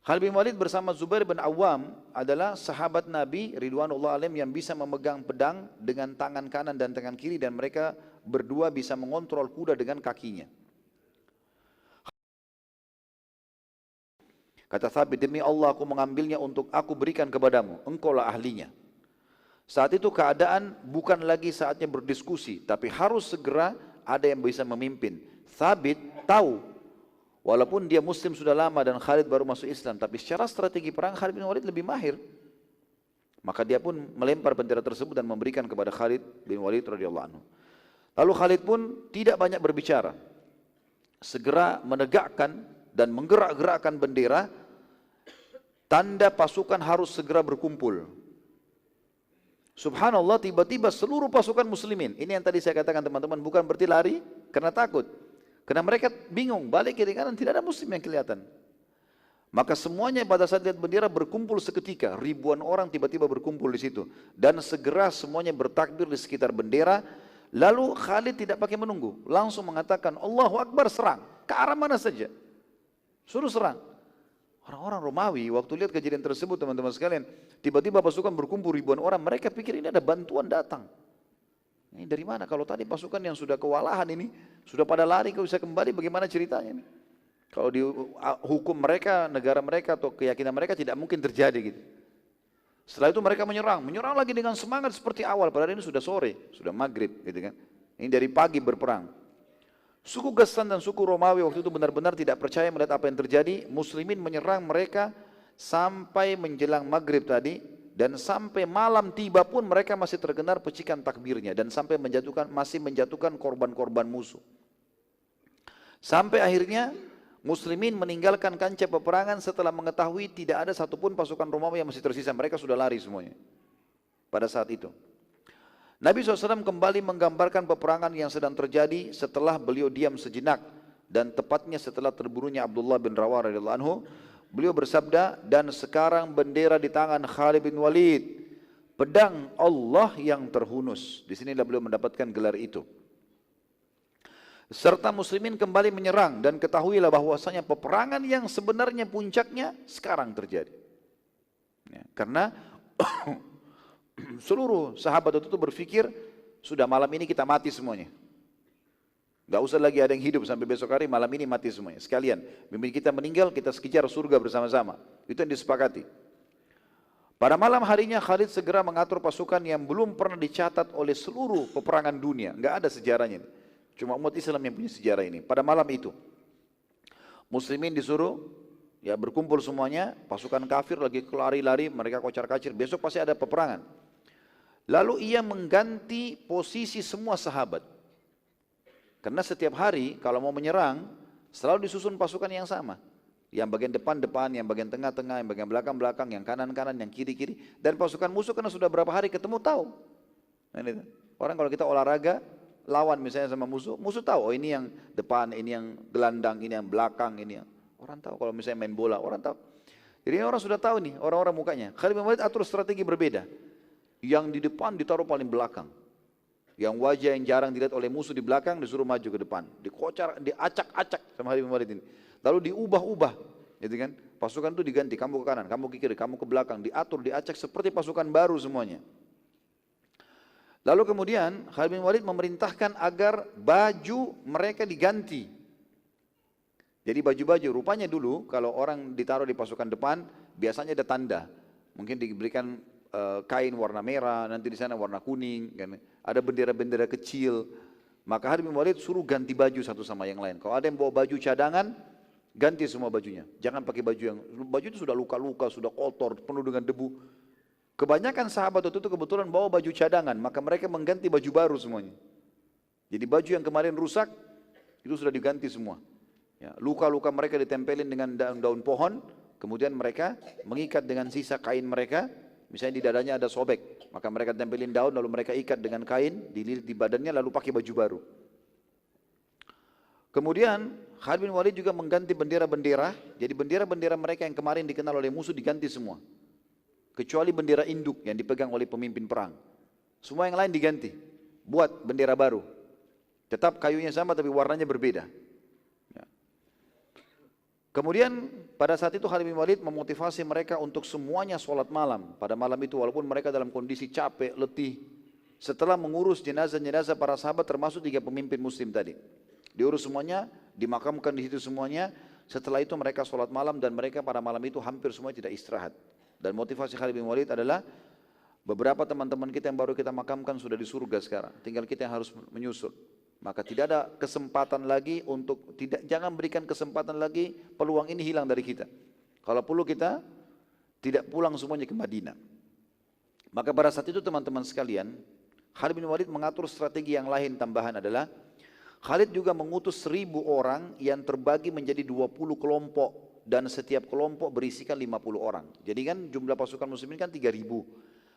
Khalid bin Walid bersama Zubair bin Awam adalah sahabat Nabi Ridwanullah alaihim yang bisa memegang pedang dengan tangan kanan dan tangan kiri, dan mereka berdua bisa mengontrol kuda dengan kakinya. Kata Thabit, demi Allah aku mengambilnya untuk aku berikan kepadamu, engkaulah ahlinya. Saat itu keadaan bukan lagi saatnya berdiskusi, tapi harus segera ada yang bisa memimpin. Thabit tahu, walaupun dia muslim sudah lama dan Khalid baru masuk Islam, tapi secara strategi perang Khalid bin Walid lebih mahir. Maka dia pun melempar bendera tersebut dan memberikan kepada Khalid bin Walid radhiyallahu anhu. Lalu Khalid pun tidak banyak berbicara, segera menegakkan dan menggerak-gerakkan bendera, tanda pasukan harus segera berkumpul. Subhanallah, tiba-tiba seluruh pasukan muslimin, ini yang tadi saya katakan teman-teman, bukan berarti lari karena takut, karena mereka bingung, balik kiri kanan tidak ada muslim yang kelihatan. Maka semuanya pada saat lihat bendera berkumpul seketika, ribuan orang tiba-tiba berkumpul di situ, dan segera semuanya bertakbir di sekitar bendera. Lalu Khalid tidak pakai menunggu, langsung mengatakan Allahu Akbar, serang ke arah mana saja, suruh serang. Orang-orang Romawi waktu lihat kejadian tersebut teman-teman sekalian, tiba-tiba pasukan berkumpul ribuan orang, mereka pikir ini ada bantuan datang. Ini dari mana? Kalau tadi pasukan yang sudah kewalahan ini, sudah pada lari, kau bisa kembali, bagaimana ceritanya ini? Kalau di hukum mereka, negara mereka atau keyakinan mereka tidak mungkin terjadi gitu. Setelah itu mereka menyerang lagi dengan semangat seperti awal, padahal ini sudah sore, sudah maghrib gitu kan. Ini dari pagi berperang. Suku Ghassan dan suku Romawi waktu itu benar-benar tidak percaya melihat apa yang terjadi. Muslimin menyerang mereka sampai menjelang maghrib tadi, dan sampai malam tiba pun mereka masih terdengar pecikan takbirnya, dan sampai masih menjatuhkan korban-korban musuh. Sampai akhirnya Muslimin meninggalkan kancah peperangan setelah mengetahui tidak ada satupun pasukan Romawi yang masih tersisa. Mereka sudah lari semuanya pada saat itu. Nabi SAW kembali menggambarkan peperangan yang sedang terjadi setelah beliau diam sejenak, dan tepatnya setelah terbunuhnya Abdullah bin Rawah radhiyallahu anhu. Beliau bersabda, dan sekarang bendera di tangan Khalid bin Walid, pedang Allah yang terhunus. Di sinilah beliau mendapatkan gelar itu. Serta muslimin kembali menyerang, dan ketahuilah bahwasanya peperangan yang sebenarnya puncaknya sekarang terjadi. Ya, karena seluruh sahabat itu berpikir, sudah malam ini kita mati semuanya. Gak usah lagi ada yang hidup sampai besok hari, malam ini mati semuanya. Sekalian, bimbing kita meninggal, kita kejar surga bersama-sama. Itu yang disepakati. Pada malam harinya Khalid segera mengatur pasukan yang belum pernah dicatat oleh seluruh peperangan dunia. Gak ada sejarahnya. Cuma umat Islam yang punya sejarah ini. Pada malam itu, muslimin disuruh ya berkumpul semuanya, pasukan kafir lagi lari-lari, mereka kocar-kacir, besok pasti ada peperangan. Lalu ia mengganti posisi semua sahabat. Karena setiap hari kalau mau menyerang, selalu disusun pasukan yang sama. Yang bagian depan-depan, yang bagian tengah-tengah, yang bagian belakang-belakang, yang kanan-kanan, yang kiri-kiri. Dan pasukan musuh karena sudah berapa hari ketemu tahu. Orang kalau kita olahraga, lawan misalnya sama musuh, musuh tahu, oh ini yang depan, ini yang gelandang, ini yang belakang, ini yang... Orang tahu kalau misalnya main bola, orang tahu. Jadi orang sudah tahu nih, orang-orang mukanya. Khalid bin Walid atur strategi berbeda. Yang di depan ditaruh paling belakang. Yang wajah yang jarang dilihat oleh musuh di belakang disuruh maju ke depan. Dikocar, diacak-acak sama Khalid bin Walid ini. Lalu diubah-ubah, gitu kan? Pasukan itu diganti, kamu ke kanan, kamu ke kiri, kamu ke belakang, diatur, diacak seperti pasukan baru semuanya. Lalu kemudian Khalid bin Walid memerintahkan agar baju mereka diganti. Jadi baju-baju, rupanya dulu kalau orang ditaruh di pasukan depan biasanya ada tanda. Mungkin diberikan kain warna merah, nanti di sana warna kuning, kan? Ada bendera-bendera kecil. Maka Khalid bin Walid suruh ganti baju satu sama yang lain. Kalau ada yang bawa baju cadangan, ganti semua bajunya. Jangan pakai baju itu sudah luka-luka, sudah kotor, penuh dengan debu. Kebanyakan sahabat waktu itu kebetulan bawa baju cadangan, maka mereka mengganti baju baru semuanya. Jadi baju yang kemarin rusak itu sudah diganti semua. Ya, luka-luka mereka ditempelin dengan daun-daun pohon, kemudian mereka mengikat dengan sisa kain mereka. Misalnya di dadanya ada sobek, maka mereka tempelin daun, lalu mereka ikat dengan kain, dililit di badannya, lalu pakai baju baru. Kemudian Khalid bin Walid juga mengganti bendera-bendera. Jadi bendera-bendera mereka yang kemarin dikenal oleh musuh diganti semua, kecuali bendera induk yang dipegang oleh pemimpin perang. Semua yang lain diganti, buat bendera baru. Tetap kayunya sama tapi warnanya berbeda. Kemudian pada saat itu Khalid bin Walid memotivasi mereka untuk semuanya sholat malam. Pada malam itu walaupun mereka dalam kondisi capek, letih. Setelah mengurus jenazah-jenazah para sahabat termasuk 3 pemimpin muslim tadi. Diurus semuanya, dimakamkan di situ semuanya. Setelah itu mereka sholat malam dan mereka pada malam itu hampir semua tidak istirahat. Dan motivasi Khalid bin Walid adalah beberapa teman-teman kita yang baru kita makamkan sudah di surga sekarang. Tinggal kita yang harus menyusul. Maka tidak ada kesempatan lagi untuk jangan berikan kesempatan lagi peluang ini hilang dari kita. Kalau perlu kita tidak pulang semuanya ke Madinah. Maka pada saat itu teman-teman sekalian, Khalid bin Walid mengatur strategi yang lain tambahan adalah Khalid juga mengutus 1000 orang yang terbagi menjadi 20 kelompok dan setiap kelompok berisikan 50 orang. Jadi kan jumlah pasukan muslimin kan 3000.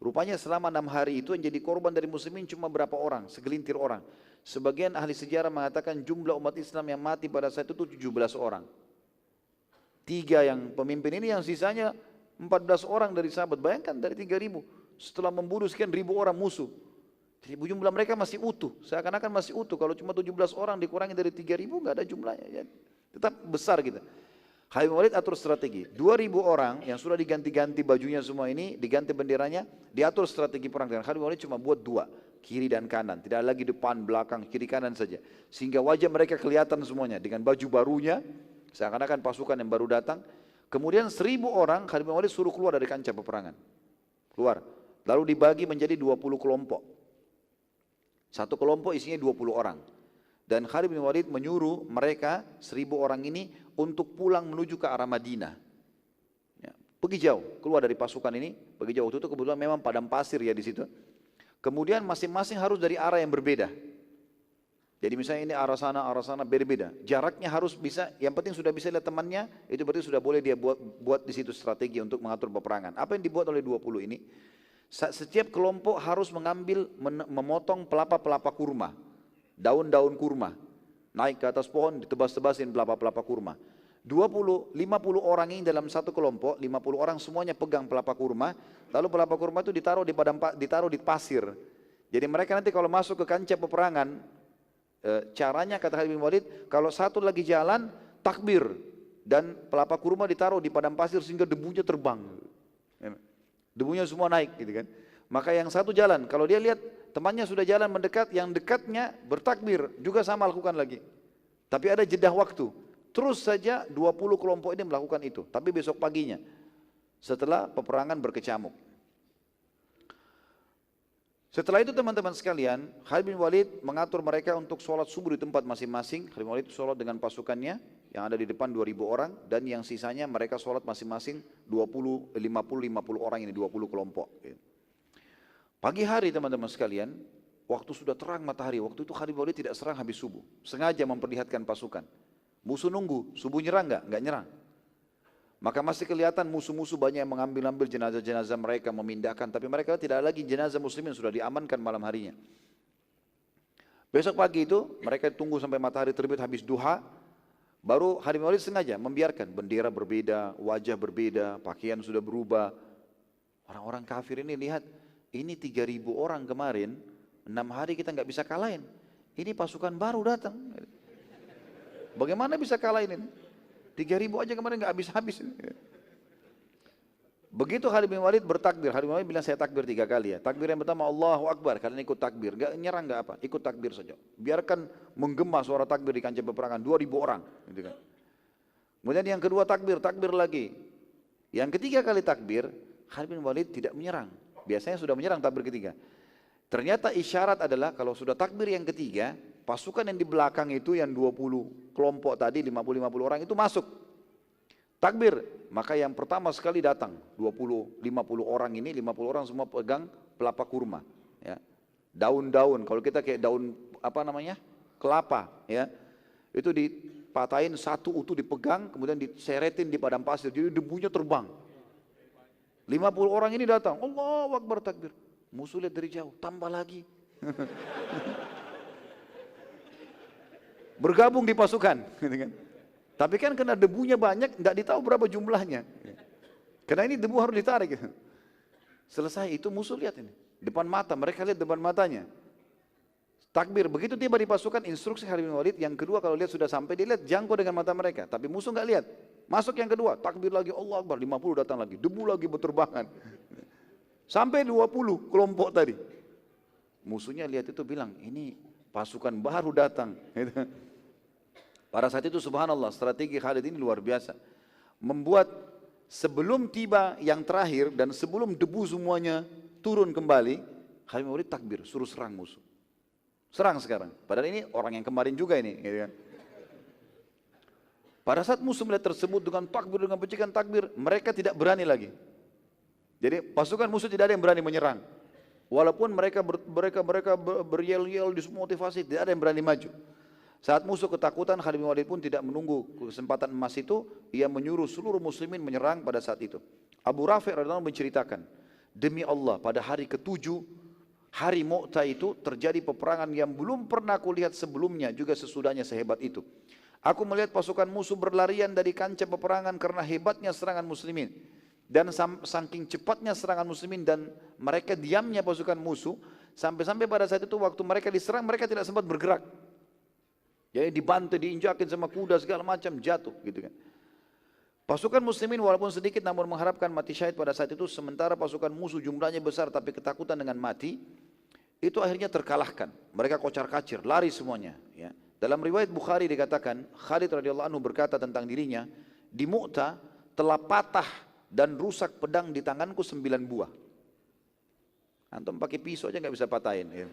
Rupanya selama 6 hari itu yang jadi korban dari muslimin cuma berapa orang, segelintir orang. Sebagian ahli sejarah mengatakan jumlah umat Islam yang mati pada saat itu 17 orang. 3 yang pemimpin ini, yang sisanya 14 orang dari sahabat. Bayangkan dari 3000 setelah membunuh sekian ribu orang musuh. Jadi jumlah mereka masih utuh, seakan-akan masih utuh. Kalau cuma 17 orang dikurangi dari 3000 nggak ada jumlahnya. Ya. Tetap besar kita. Khalid bin Walid atur strategi. 2000 orang yang sudah diganti-ganti bajunya semua ini, diganti benderanya, diatur strategi perang. Dan Khalid bin Walid cuma buat 2, kiri dan kanan. Tidak lagi depan, belakang, kiri kanan saja. Sehingga wajah mereka kelihatan semuanya dengan baju barunya, seakan-akan pasukan yang baru datang. Kemudian 1000 orang Khalid bin Walid suruh keluar dari kancah peperangan. Keluar. Lalu dibagi menjadi 20 kelompok. Satu kelompok isinya 20 orang. Dan Khalid bin Walid menyuruh mereka 1000 orang ini untuk pulang menuju ke arah Madinah. Ya, pergi jauh, keluar dari pasukan ini, pergi jauh. Waktu itu kebetulan memang padang pasir ya di situ. Kemudian masing-masing harus dari arah yang berbeda. Jadi misalnya ini arah sana berbeda. Jaraknya harus bisa, yang penting sudah bisa lihat temannya, itu berarti sudah boleh dia buat di situ strategi untuk mengatur peperangan. Apa yang dibuat oleh 20 ini? Setiap kelompok harus memotong pelapa-pelapa kurma. Daun-daun kurma, naik ke atas pohon, ditebas-tebasin pelapa-pelapa kurma. 50 orang ini dalam satu kelompok, 50 orang semuanya pegang pelapa kurma, lalu pelapa kurma itu ditaruh di pasir. Jadi mereka nanti kalau masuk ke kancah peperangan, caranya kata Khalid bin Walid, kalau satu lagi jalan, takbir, dan pelapa kurma ditaruh di padang pasir sehingga debunya terbang. Debunya semua naik gitu kan. Maka yang satu jalan, kalau dia lihat temannya sudah jalan mendekat, yang dekatnya bertakbir, juga sama lakukan lagi. Tapi ada jeda waktu. Terus saja 20 kelompok ini melakukan itu. Tapi besok paginya, setelah peperangan berkecamuk. Setelah itu teman-teman sekalian, Khalid bin Walid mengatur mereka untuk sholat subuh di tempat masing-masing. Khalid bin Walid sholat dengan pasukannya, yang ada di depan 2000 orang, dan yang sisanya mereka sholat masing-masing 50 orang ini, 20 kelompok. Pagi hari teman-teman sekalian, waktu sudah terang matahari, waktu itu Khalid bin Walid tidak serang habis subuh. Sengaja memperlihatkan pasukan. Musuh nunggu, subuh nyerang nggak nyerang. Maka masih kelihatan musuh-musuh banyak yang mengambil jenazah-jenazah mereka, memindahkan. Tapi mereka tidak lagi jenazah muslimin, sudah diamankan malam harinya. Besok pagi itu mereka tunggu sampai matahari terbit habis duha. Baru Khalid bin Walid sengaja membiarkan bendera berbeda, wajah berbeda, pakaian sudah berubah. Orang-orang kafir ini lihat, ini 3000 orang kemarin, 6 hari kita nggak bisa kalahin. Ini pasukan baru datang. Bagaimana bisa kalahin ini? 3000 aja kemarin nggak habis-habis. Begitu Khalid bin Walid bertakbir, Khalid bin Walid bilang saya takbir 3 kali ya. Takbir yang pertama Allahu Akbar, karena ikut takbir, nggak nyerang nggak apa, ikut takbir saja. Biarkan menggema suara takbir di kancah peperangan 2000 orang, gitu kan. Kemudian yang kedua takbir lagi. Yang ketiga kali takbir, Khalid bin Walid tidak menyerang. Biasanya sudah menyerang takbir ketiga. Ternyata isyarat adalah kalau sudah takbir yang ketiga, pasukan yang di belakang itu yang 20 kelompok tadi 50 orang itu masuk. Takbir, maka yang pertama sekali datang 50 orang ini, 50 orang semua pegang pelapa kurma, ya. Daun-daun, kalau kita kayak daun apa namanya? Kelapa, ya. Itu dipatahin satu utuh dipegang, kemudian diseretin di padang pasir, jadi debunya terbang. 50 orang ini datang, Allahu Akbar takbir. Musuh lihat dari jauh, tambah lagi. Bergabung di pasukan, gitu kan. Tapi kan karena debunya banyak, nggak ditahu berapa jumlahnya. Karena ini debu harus ditarik. Gitu. Selesai itu musuh lihat ini, depan mata, mereka lihat depan matanya. Takbir, begitu tiba di pasukan, instruksi Khalid bin Walid, yang kedua kalau lihat sudah sampai, dia lihat jangkau dengan mata mereka, tapi musuh nggak lihat. Masuk yang kedua, takbir lagi, Allah Akbar, 50 datang lagi, debu lagi berterbangan. Sampai 20 kelompok tadi. Musuhnya lihat itu bilang, ini pasukan baru datang. Pada saat itu subhanallah, strategi Khalid ini luar biasa. Membuat sebelum tiba yang terakhir dan sebelum debu semuanya turun kembali, Khalid bin Walid takbir, suruh serang musuh. Serang sekarang. Padahal ini orang yang kemarin juga ini. Gitu kan. Pada saat musuh melihat tersebut dengan takbir, dengan percikan takbir, mereka tidak berani lagi. Jadi pasukan musuh tidak ada yang berani menyerang. Walaupun mereka beryel-yel, dimotivasi, tidak ada yang berani maju. Saat musuh ketakutan, Khalid bin Walid pun tidak menunggu kesempatan emas itu, ia menyuruh seluruh muslimin menyerang pada saat itu. Abu Rafi' radhiyallahu anhu menceritakan, demi Allah pada hari ke-7, hari Mu'tah itu terjadi peperangan yang belum pernah aku lihat sebelumnya juga sesudahnya sehebat itu. Aku melihat pasukan musuh berlarian dari kancah peperangan karena hebatnya serangan muslimin. Dan saking cepatnya serangan muslimin dan mereka diamnya pasukan musuh, sampai-sampai pada saat itu waktu mereka diserang, mereka tidak sempat bergerak. Jadi dibantai, diinjakin sama kuda segala macam, jatuh gitu kan. Pasukan muslimin walaupun sedikit namun mengharapkan mati syahid pada saat itu, sementara pasukan musuh jumlahnya besar tapi ketakutan dengan mati, itu akhirnya terkalahkan. Mereka kocar-kacir, lari semuanya. Ya. Dalam riwayat Bukhari dikatakan, Khalid radhiyallahu anhu berkata tentang dirinya, di Mu'tah telah patah dan rusak pedang di tanganku 9 buah. Antum pakai pisau aja nggak bisa patahin. Ya.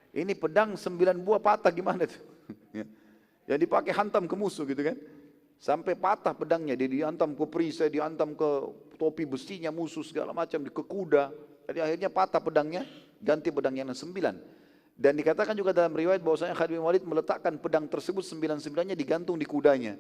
Ini pedang 9 buah patah gimana tuh? Ya. Yang dipakai hantam ke musuh gitu kan. Sampai patah pedangnya, dia dihantam ke perisai, dihantam ke topi besinya musuh segala macam, ke kuda. Jadi akhirnya patah pedangnya, ganti pedang yang 9. Dan dikatakan juga dalam riwayat bahwasanya Khalid bin Walid meletakkan pedang tersebut 9-9-nya digantung di kudanya.